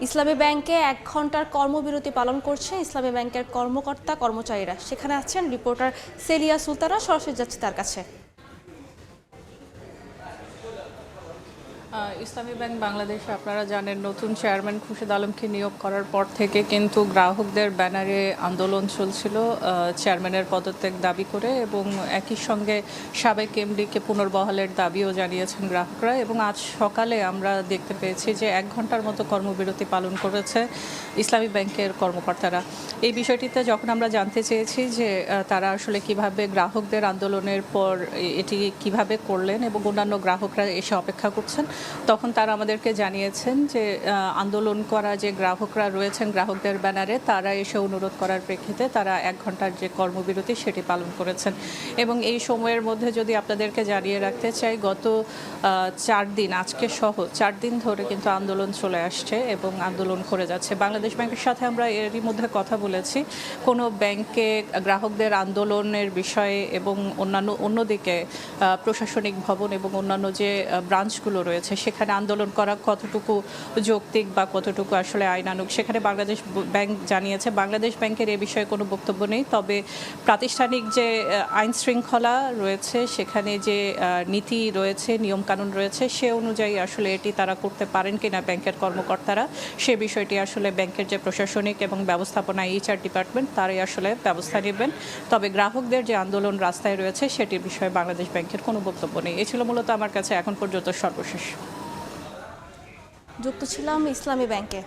ইসলামী ব্যাংকে ১ ঘন্টার কর্মবিরতি পালন করছে ইসলামী ব্যাংকের কর্মকর্তা কর্মচারীরা। সেখানে আছেন রিপোর্টার সেলিয়া সুলতানা। সরাসরি যাচ্ছে তার কাছে। ইসলামী ব্যাংক বাংলাদেশে আপনারা জানেন নতুন চেয়ারম্যান খুরশিদ আলমকে নিয়োগ করার পর থেকে কিন্তু গ্রাহকদের ব্যানারে আন্দোলন চলছিল চেয়ারম্যানের পদত্যাগ দাবি করে, এবং একই সঙ্গে সাবেক এমডিকে পুনর্বহালের দাবিও জানিয়েছেন গ্রাহকরা। এবং আজ সকালে আমরা দেখতে পেয়েছি যে ১ ঘন্টার মতো কর্মবিরতি পালন করেছে ইসলামী ব্যাংকের কর্মকর্তারা। এই বিষয়টিতে যখন আমরা জানতে চেয়েছি যে তারা আসলে কিভাবে গ্রাহকদের আন্দোলনের পর এটি কিভাবে করলেন এবং অন্যান্য গ্রাহকরা এসে অপেক্ষা করছেন, তখন তারা আমাদেরকে জানিয়েছেন যে আন্দোলন করা যে গ্রাহকরা রয়েছেন গ্রাহকদের ব্যানারে, তারা এসে অনুরোধ করার প্রেক্ষিতে তারা ১ ঘন্টার যে কর্মবিরতি সেটি পালন করেছেন। এবং এই সময়ের মধ্যে যদি আপনাদেরকে জানিয়ে রাখতে চাই, গত ৪ দিন, আজকে সহ ৪ দিন ধরে কিন্তু আন্দোলন চলে আসছে এবং আন্দোলন করে যাচ্ছে। বাংলাদেশ ব্যাংকের সাথে আমরা এরই মধ্যে কথা বলেছি, কোনো ব্যাংকে গ্রাহকদের আন্দোলনের বিষয়ে এবং অন্যদিকে প্রশাসনিক ভবন এবং অন্যান্য যে ব্রাঞ্চগুলো রয়েছে সেখানে আন্দোলন করা কতটুকু যৌক্তিক বা কতটুকু আসলে আইনানুগ, সেখানে বাংলাদেশ ব্যাংক জানিয়েছে বাংলাদেশ ব্যাংকের এ বিষয়ে কোনো বক্তব্য নেই। তবে প্রাতিষ্ঠানিক যে আইন শৃঙ্খলা রয়েছে, সেখানে যে নীতি রয়েছে, নিয়মকানুন রয়েছে, সে অনুযায়ী আসলে এটি তারা করতে পারেন কিনা ব্যাংকের কর্মকর্তারা, সে বিষয়টি আসলে ব্যাংকের যে প্রশাসনিক এবং ব্যবস্থাপনা HR ডিপার্টমেন্ট তারাই আসলে ব্যবস্থা নেবেন। তবে গ্রাহকদের যে আন্দোলন রাস্তায় রয়েছে সেটির বিষয়ে বাংলাদেশ ব্যাংকের কোনো বক্তব্য নেই। এ ছিল মূলত আমার কাছে এখন পর্যন্ত সর্বশেষ। যুক্ত ছিলাম ইসলামী ব্যাংকে।